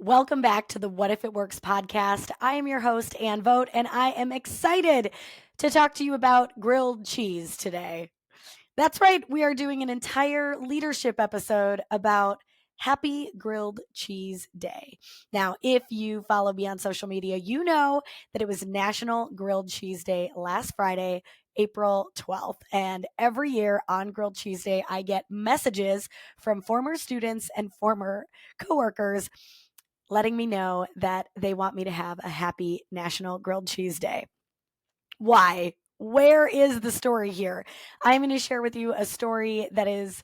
Welcome back to the What If It Works podcast. I am your host, Ann Vogt, and I am excited to talk to you about grilled cheese today. That's right, we are doing an entire leadership episode about Happy Grilled Cheese Day. Now, if you follow me on social media, you know that it was National Grilled Cheese Day last Friday, April 12th. And every year on Grilled Cheese Day, I get messages from former students and former coworkers letting me know that they want me to have a happy National Grilled Cheese Day. Why? Where is the story here? I'm going to share with you a story that has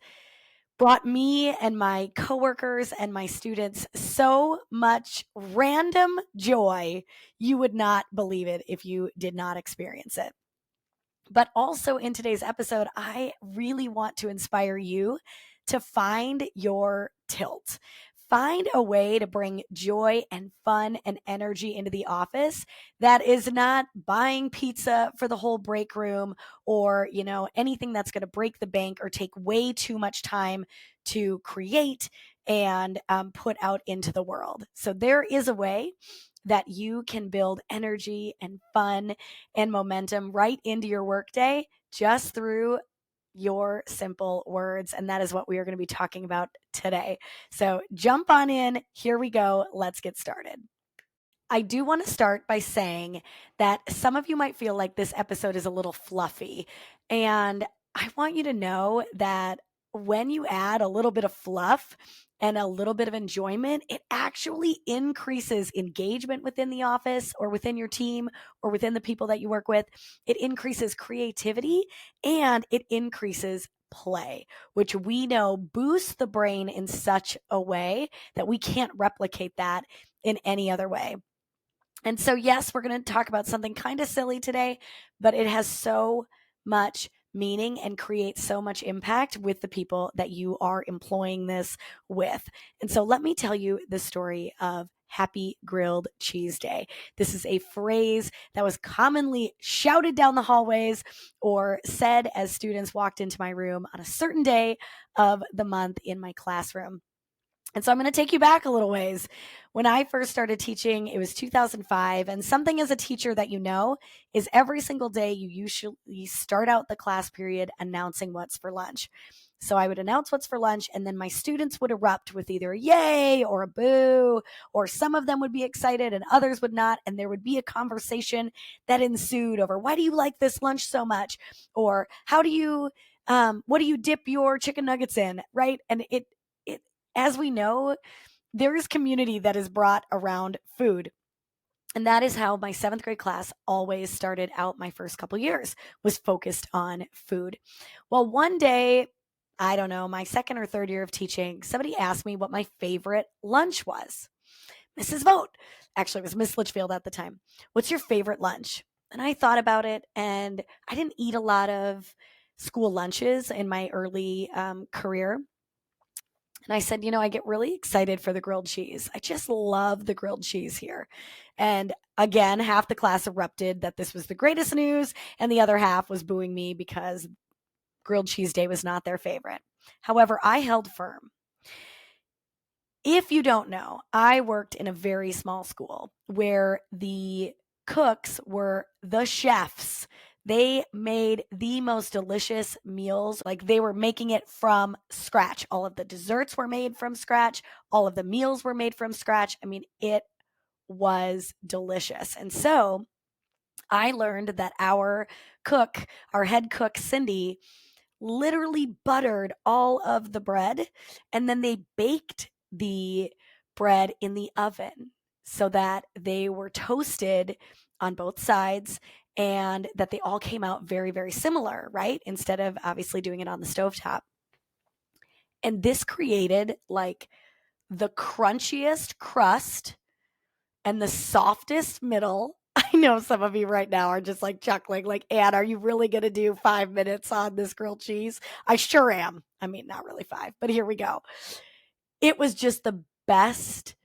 brought me and my coworkers and my students so much random joy. You would not believe it if you did not experience it. But also in today's episode, I really want to inspire you to find your tilt. Find a way to bring joy and fun and energy into the office that is not buying pizza for the whole break room or, anything that's going to break the bank or take way too much time to create and put out into the world. So there is a way that you can build energy and fun and momentum right into your workday just through your simple words. And that is what we are going to be talking about today. So jump on in. Here we go. Let's get started. I do want to start by saying that some of you might feel like this episode is a little fluffy. And I want you to know that when you add a little bit of fluff and a little bit of enjoyment, it actually increases engagement within the office or within your team or within the people that you work with. It increases creativity and it increases play, which we know boosts the brain in such a way that we can't replicate that in any other way. And so, yes, we're going to talk about something kind of silly today, but it has so much meaning and creates so much impact with the people that you are employing this with. And so let me tell you the story of Happy Grilled Cheese Day. This is a phrase that was commonly shouted down the hallways or said as students walked into my room on a certain day of the month in my classroom. And so I'm going to take you back a little ways. When I first started teaching, it was 2005. And something as a teacher that you know is every single day you usually start out the class period announcing what's for lunch. So I would announce what's for lunch, and then my students would erupt with either a yay or a boo, or some of them would be excited and others would not. And there would be a conversation that ensued over why do you like this lunch so much? Or how do you, what do you dip your chicken nuggets in? Right. And as we know, there is community that is brought around food. And that is how my 7th grade class always started out my first couple years, was focused on food. Well, one day, I don't know, my 2nd or 3rd year of teaching, somebody asked me what my favorite lunch was. Mrs. Vogt, actually it was Miss Litchfield at the time, what's your favorite lunch? And I thought about it, and I didn't eat a lot of school lunches in my early career. And I said, I get really excited for the grilled cheese. I just love the grilled cheese here. And again, half the class erupted that this was the greatest news, and the other half was booing me because grilled cheese day was not their favorite. However, I held firm. If you don't know, I worked in a very small school where the cooks were the chefs. They made the most delicious meals. Like, they were making it from scratch. All of the desserts were made from scratch. All of the meals were made from scratch. I mean, it was delicious. And so I learned that our head cook, Cindy, literally buttered all of the bread, and then they baked the bread in the oven so that they were toasted on both sides and that they all came out very, very similar, right? Instead of obviously doing it on the stovetop. And this created like the crunchiest crust and the softest middle. I know some of you right now are just like chuckling, like, Ann, are you really going to do 5 minutes on this grilled cheese? I sure am. I mean, not really 5, but here we go. It was just the best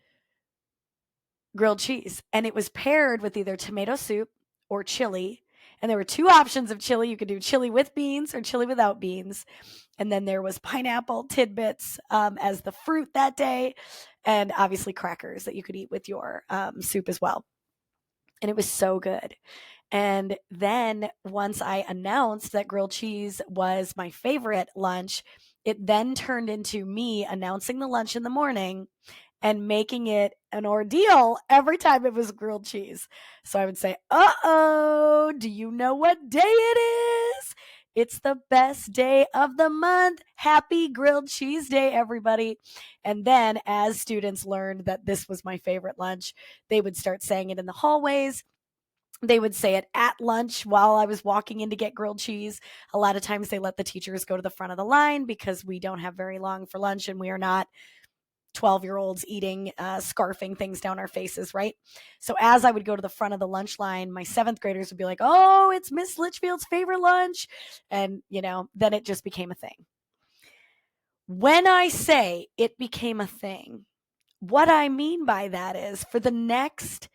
grilled cheese. And it was paired with either tomato soup or chili. And there were 2 options of chili. You could do chili with beans or chili without beans. And then there was pineapple tidbits as the fruit that day. and obviously crackers that you could eat with your soup as well. And it was so good. And then once I announced that grilled cheese was my favorite lunch, it then turned into me announcing the lunch in the morning and making it an ordeal every time it was grilled cheese. So I would say, "Uh-oh, do you know what day it is? It's the best day of the month. Happy grilled cheese day, everybody." And then as students learned that this was my favorite lunch, they would start saying it in the hallways. They would say it at lunch while I was walking in to get grilled cheese. A lot of times they let the teachers go to the front of the line because we don't have very long for lunch and we are not 12-year-olds eating, scarfing things down our faces, right? So as I would go to the front of the lunch line, my seventh graders would be like, "Oh, it's Miss Litchfield's favorite lunch." And, then it just became a thing. When I say it became a thing, what I mean by that is for the next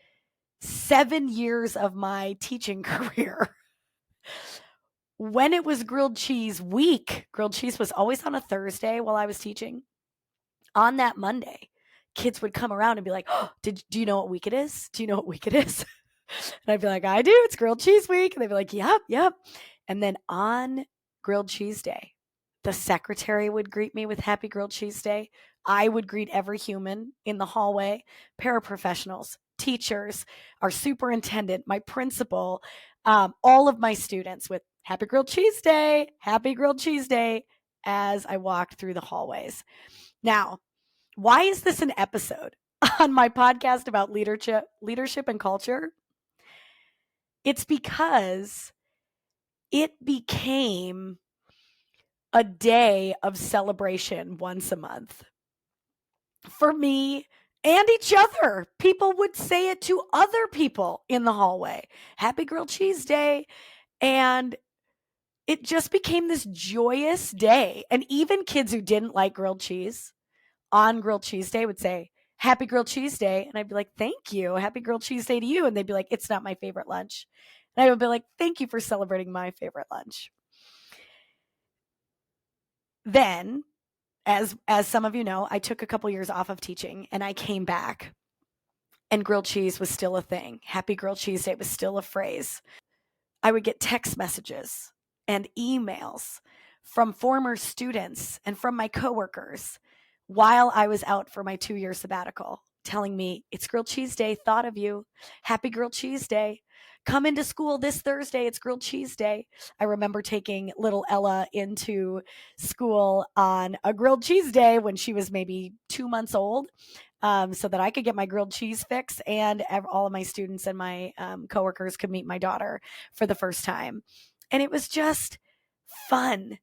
7 years of my teaching career, when it was grilled cheese week, grilled cheese was always on a Thursday while I was teaching. On that Monday, kids would come around and be like, "Oh, do you know what week it is? Do you know what week it is?" And I'd be like, "I do. It's grilled cheese week." And they'd be like, "Yep, yep." And then on grilled cheese day, the secretary would greet me with Happy Grilled Cheese Day. I would greet every human in the hallway, paraprofessionals, teachers, our superintendent, my principal, all of my students with Happy Grilled Cheese Day, Happy Grilled Cheese Day as I walked through the hallways. Now, why is this an episode on my podcast about leadership and culture? It's because it became a day of celebration once a month for me and each other. People would say it to other people in the hallway. Happy Grilled Cheese Day. And it just became this joyous day. And even kids who didn't like grilled cheese on Grilled Cheese Day would say, "Happy Grilled Cheese Day." And I'd be like, "Thank you. Happy Grilled Cheese Day to you." And they'd be like, "It's not my favorite lunch." And I would be like, "Thank you for celebrating my favorite lunch." Then, as some of you know, I took a couple years off of teaching and I came back and grilled cheese was still a thing. Happy Grilled Cheese Day was still a phrase. I would get text messages and emails from former students and from my coworkers while I was out for my 2-year sabbatical telling me, "It's Grilled Cheese Day, thought of you. Happy Grilled Cheese Day. Come into school this Thursday, it's Grilled Cheese Day." I remember taking little Ella into school on a grilled cheese day when she was maybe 2 months old, so that I could get my grilled cheese fix and all of my students and my coworkers could meet my daughter for the first time. And it was just fun.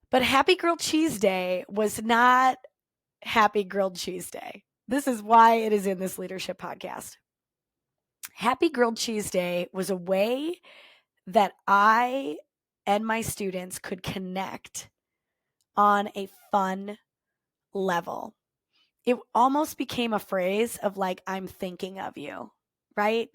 But Happy Grilled Cheese Day was not Happy Grilled Cheese Day. This is why it is in this leadership podcast. Happy Grilled Cheese Day was a way that I and my students could connect on a fun level. It almost became a phrase of like, "I'm thinking of you," right?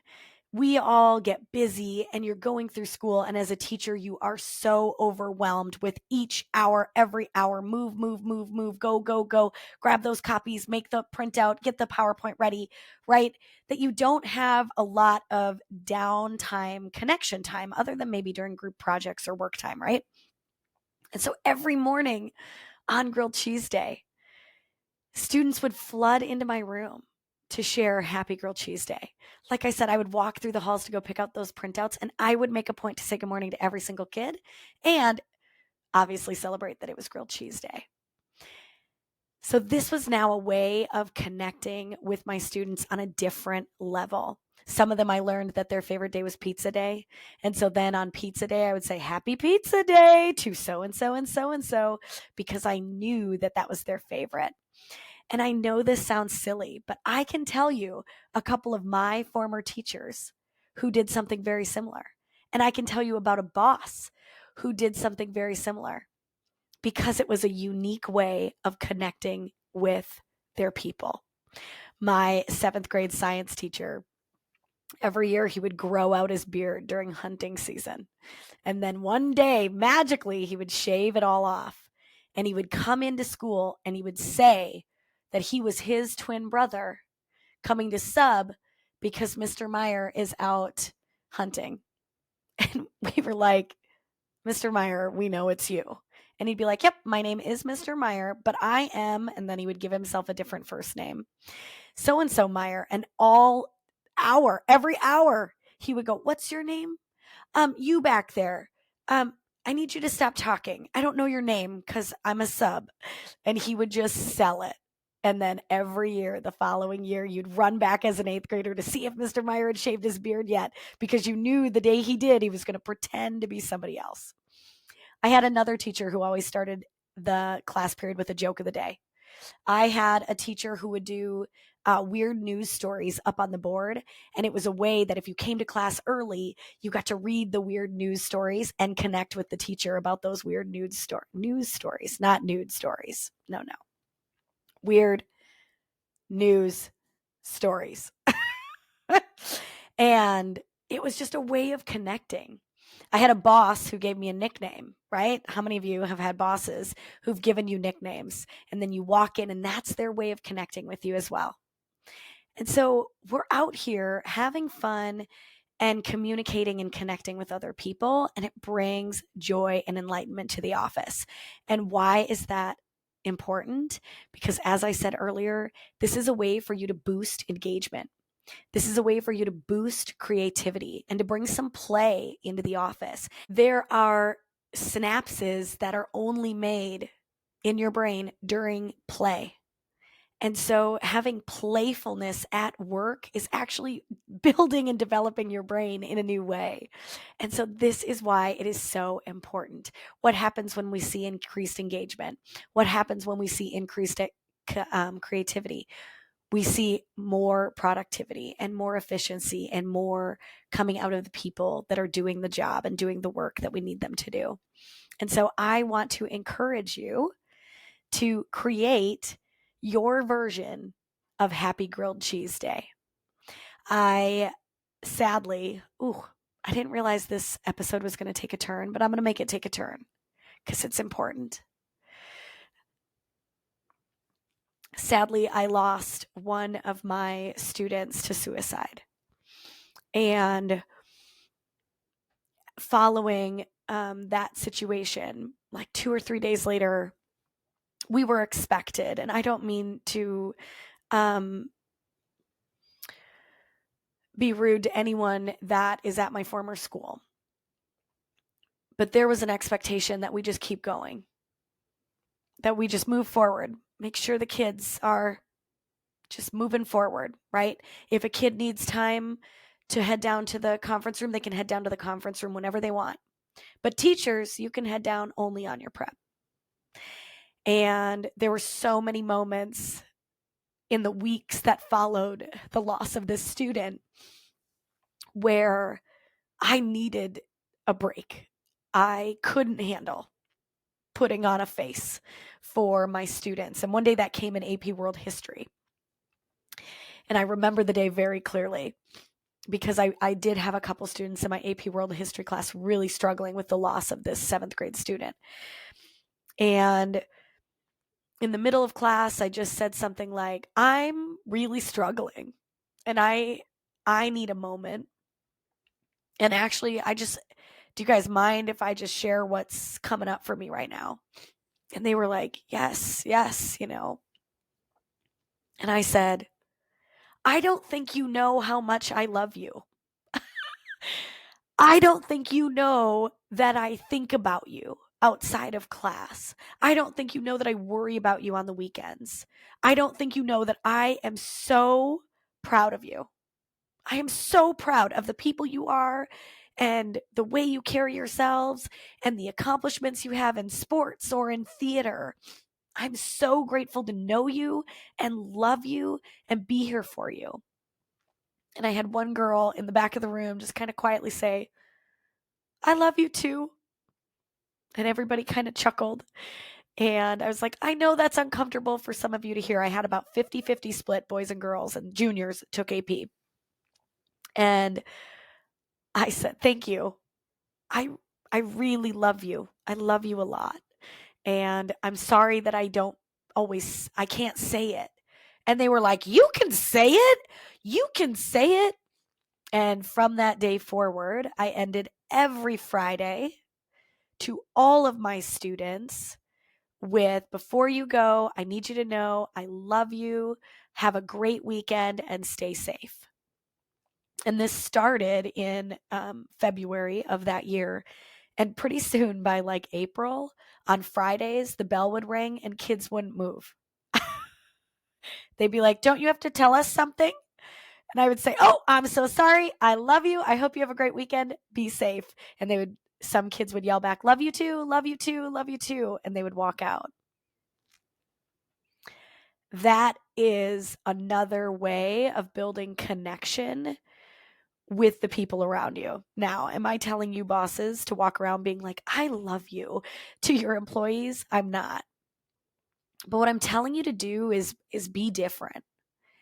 We all get busy and you're going through school. And as a teacher, you are so overwhelmed with each hour, every hour, move, move, move, move, go, go, go, grab those copies, make the printout, get the PowerPoint ready, right? That you don't have a lot of downtime, connection time, other than maybe during group projects or work time, right? And so every morning on Grilled Cheese Day, students would flood into my room to share Happy Grilled Cheese Day. Like I said, I would walk through the halls to go pick out those printouts, and I would make a point to say good morning to every single kid and obviously celebrate that it was Grilled Cheese Day. So this was now a way of connecting with my students on a different level. Some of them I learned that their favorite day was Pizza Day. And so then on Pizza Day, I would say Happy Pizza Day to so-and-so and so-and-so because I knew that that was their favorite. And I know this sounds silly, but I can tell you a couple of my former teachers who did something very similar. And I can tell you about a boss who did something very similar because it was a unique way of connecting with their people. My 7th grade science teacher, every year he would grow out his beard during hunting season. And then one day, magically, he would shave it all off. And he would come into school and he would say that he was his twin brother coming to sub because Mr. Meyer is out hunting. And we were like, Mr. Meyer, we know it's you. And he'd be like, yep, my name is Mr. Meyer, but I am, and then he would give himself a different first name, so-and-so Meyer. And every hour, he would go, what's your name? You back there. I need you to stop talking. I don't know your name because I'm a sub. And he would just sell it. And then every year, the following year, you'd run back as an 8th grader to see if Mr. Meyer had shaved his beard yet, because you knew the day he did, he was going to pretend to be somebody else. I had another teacher who always started the class period with a joke of the day. I had a teacher who would do weird news stories up on the board. And it was a way that if you came to class early, you got to read the weird news stories and connect with the teacher about those weird news stories, not nude stories. No. Weird news stories. And it was just a way of connecting. I had a boss who gave me a nickname, right? How many of you have had bosses who've given you nicknames, and then you walk in and that's their way of connecting with you as well? And so we're out here having fun and communicating and connecting with other people, and it brings joy and enlightenment to the office. And why is that important? Because as I said earlier, this is a way for you to boost engagement. This is a way for you to boost creativity and to bring some play into the office. There are synapses that are only made in your brain during play. And so having playfulness at work is actually building and developing your brain in a new way. And so this is why it is so important. What happens when we see increased engagement? What happens when we see increased creativity? We see more productivity and more efficiency and more coming out of the people that are doing the job and doing the work that we need them to do. And so I want to encourage you to create your version of Happy Grilled Cheese Day. I didn't realize this episode was going to take a turn, but I'm going to make it take a turn because it's important. Sadly, I lost one of my students to suicide. And following that situation, like 2 or 3 days later, we were expected, and I don't mean to be rude to anyone that is at my former school, but there was an expectation that we just keep going, that we just move forward, make sure the kids are just moving forward, right? If a kid needs time to head down to the conference room, they can head down to the conference room whenever they want. But teachers, you can head down only on your prep. And there were so many moments in the weeks that followed the loss of this student where I needed a break. I couldn't handle putting on a face for my students. And one day that came in AP World History. And I remember the day very clearly because I did have a couple students in my AP World History class really struggling with the loss of this 7th grade student. And in the middle of class, I just said something like, I'm really struggling and I need a moment. And actually, do you guys mind if I just share what's coming up for me right now? And they were like, yes, And I said, I don't think you know how much I love you. I don't think you know that I think about you outside of class. I don't think you know that I worry about you on the weekends. I don't think you know that I am so proud of you. I am so proud of the people you are and the way you carry yourselves and the accomplishments you have in sports or in theater. I'm so grateful to know you and love you and be here for you. And I had one girl in the back of the room just kind of quietly say, I love you too. And everybody kind of chuckled. And I was like, I know that's uncomfortable for some of you to hear. I had about 50-50 split, boys and girls, and juniors took AP. And I said, thank you. I really love you. I love you a lot. And I'm sorry that I can't say it, And they were like, you can say it. You can say it. And from that day forward, I ended every Friday to all of my students with, before you go, I need you to know I love you. Have a great weekend and stay safe. And this started in February of that year. And pretty soon, by like April, on Fridays, the bell would ring and kids wouldn't move. They'd be like, don't you have to tell us something? And I would say, oh, I'm so sorry. I love you. I hope you have a great weekend. Be safe. And some kids would yell back, love you too, love you too, love you too. And they would walk out. That is another way of building connection with the people around you. Now, am I telling you bosses to walk around being like, I love you to your employees? I'm not. But what I'm telling you to do is be different.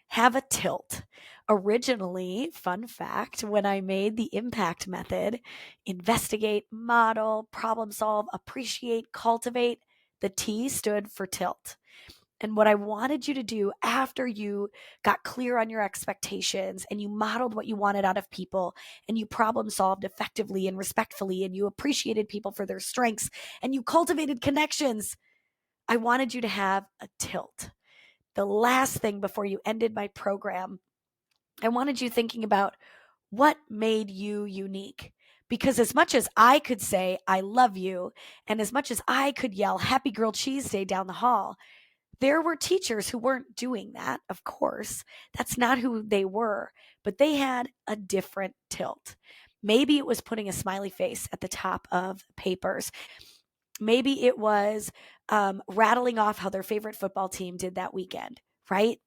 Have a tilt. Originally, fun fact, when I made the impact method, investigate, model, problem solve, appreciate, cultivate, the T stood for tilt. And what I wanted you to do after you got clear on your expectations and you modeled what you wanted out of people and you problem solved effectively and respectfully and you appreciated people for their strengths and you cultivated connections, I wanted you to have a tilt. The last thing before you ended my program, I wanted you thinking about what made you unique. Because as much as I could say, I love you, and as much as I could yell, Happy Grilled Cheese Day down the hall, there were teachers who weren't doing that, of course. That's not who they were, but they had a different tilt. Maybe it was putting a smiley face at the top of papers. Maybe it was rattling off how their favorite football team did that weekend, right?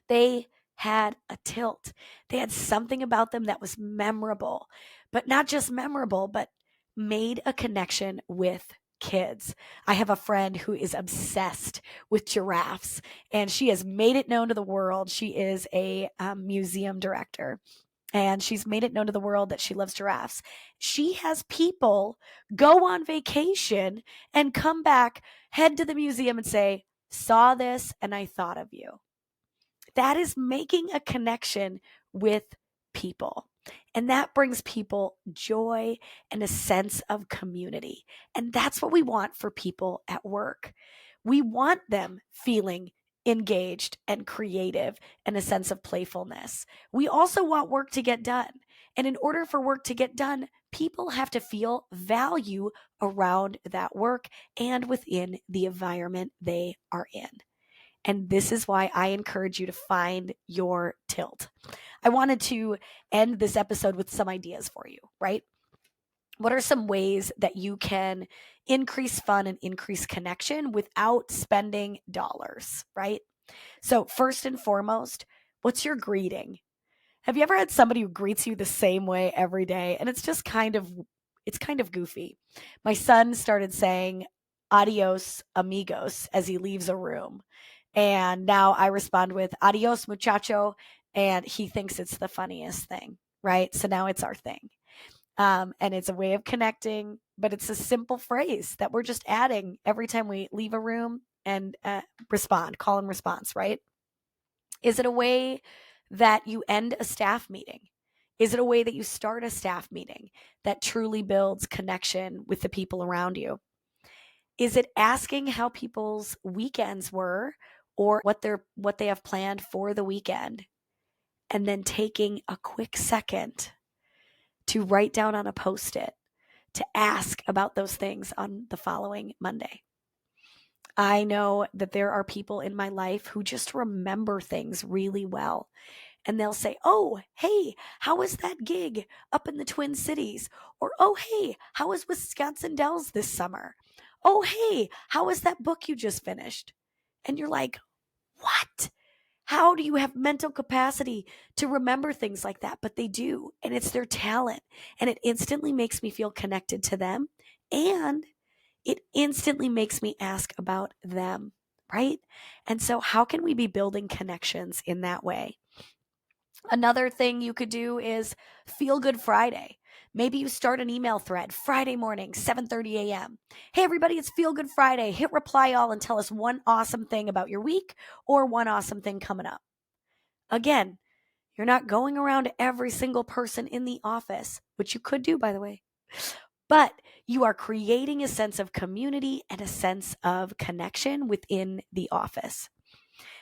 They had a tilt. They had something about them that was memorable, but not just memorable, but made a connection with kids. I have a friend who is obsessed with giraffes and she has made it known to the world. She is a museum director and she's made it known to the world that she loves giraffes. She has people go on vacation and come back, head to the museum and say, saw this and I thought of you. That is making a connection with people. And that brings people joy and a sense of community. And that's what we want for people at work. We want them feeling engaged and creative and a sense of playfulness. We also want work to get done. And in order for work to get done, people have to feel value around that work and within the environment they are in. And this is why I encourage you to find your tilt. I wanted to end this episode with some ideas for you, right? What are some ways that you can increase fun and increase connection without spending dollars, right? So, first and foremost, what's your greeting? Have you ever had somebody who greets you the same way every day? And it's kind of goofy. My son started saying adios amigos as he leaves a room. And now I respond with adios muchacho. And he thinks it's the funniest thing, right? So now it's our thing. And it's a way of connecting, but it's a simple phrase that we're just adding every time we leave a room and respond, call and response, right? Is it a way that you end a staff meeting? Is it a way that you start a staff meeting that truly builds connection with the people around you? Is it asking how people's weekends were or what they have planned for the weekend? And then taking a quick second to write down on a Post-it to ask about those things on the following Monday. I know that there are people in my life who just remember things really well. And they'll say, oh, hey, how was that gig up in the Twin Cities? Or, oh, hey, how was Wisconsin Dells this summer? Oh, hey, how was that book you just finished? And you're like, what? How do you have mental capacity to remember things like that? But they do. And it's their talent. And it instantly makes me feel connected to them. And it instantly makes me ask about them, right? And so how can we be building connections in that way? Another thing you could do is Feel Good Friday. Maybe you start an email thread Friday morning, 7:30 a.m. Hey everybody, it's Feel Good Friday. Hit reply all and tell us one awesome thing about your week or one awesome thing coming up. Again, you're not going around to every single person in the office, which you could do, by the way, but you are creating a sense of community and a sense of connection within the office.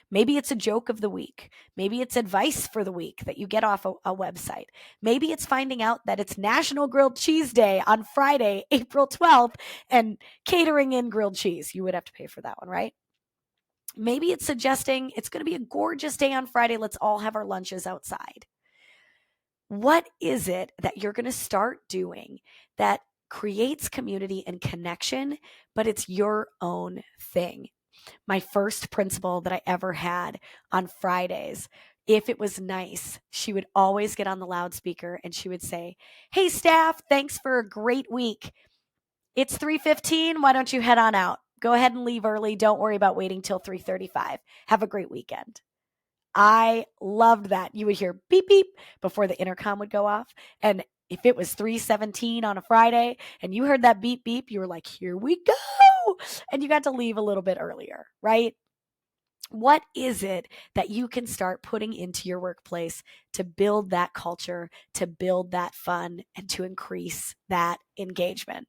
Maybe it's a joke of the week. Maybe it's advice for the week that you get off a website. Maybe it's finding out that it's National Grilled Cheese Day on Friday, April 12th, and catering in grilled cheese. You would have to pay for that one, right? Maybe it's suggesting it's going to be a gorgeous day on Friday. Let's all have our lunches outside. What is it that you're going to start doing that creates community and connection, but it's your own thing? My first principal that I ever had on Fridays, if it was nice, she would always get on the loudspeaker and she would say, "Hey staff, thanks for a great week. It's 3:15. Why don't you head on out? Go ahead and leave early. Don't worry about waiting till 3:35. Have a great weekend." I loved that. You would hear beep beep before the intercom would go off. And if it was 3:17 on a Friday and you heard that beep beep, you were like, "Here we go." And you got to leave a little bit earlier, right? What is it that you can start putting into your workplace to build that culture, to build that fun, and to increase that engagement?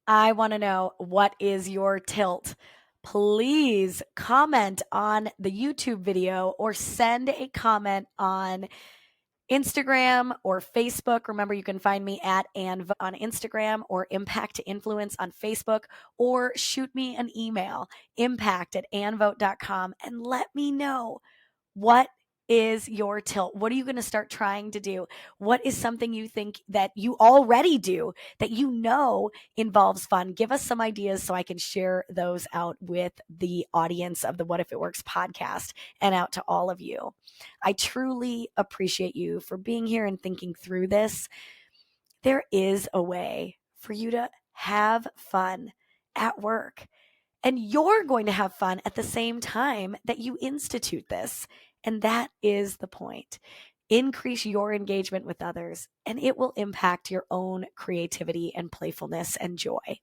I want to know, what is your tilt? Please comment on the YouTube video or send a comment on Instagram or Facebook. Remember, you can find me at Ann on Instagram or Impact to Influence on Facebook, or shoot me an email, impact@annvote.com, and let me know, what is your tilt? What are you going to start trying to do? What is something you think that you already do that you know involves fun? Give us some ideas so I can share those out with the audience of the What If It Works podcast and out to all of you. I truly appreciate you for being here and thinking through this. There is a way for you to have fun at work. And you're going to have fun at the same time that you institute this. And that is the point. Increase your engagement with others, and it will impact your own creativity and playfulness and joy.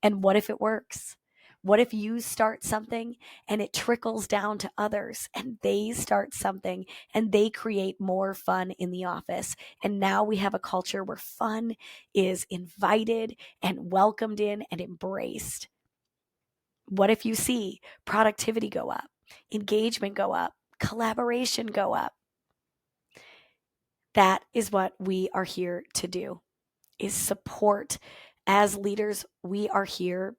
And what if it works? What if you start something and it trickles down to others and they start something and they create more fun in the office? And now we have a culture where fun is invited and welcomed in and embraced. What if you see productivity go up, engagement go up, collaboration go up? That is what we are here to do, is support. As leaders, we are here.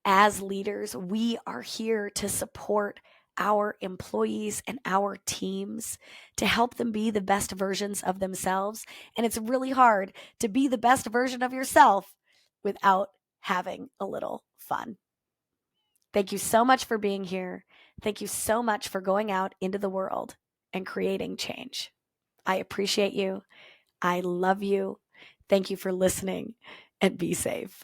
As leaders, we are here to support our employees and our teams to help them be the best versions of themselves. And it's really hard to be the best version of yourself without having a little fun. Thank you so much for being here. Thank you so much for going out into the world and creating change. I appreciate you. I love you. Thank you for listening, and be safe.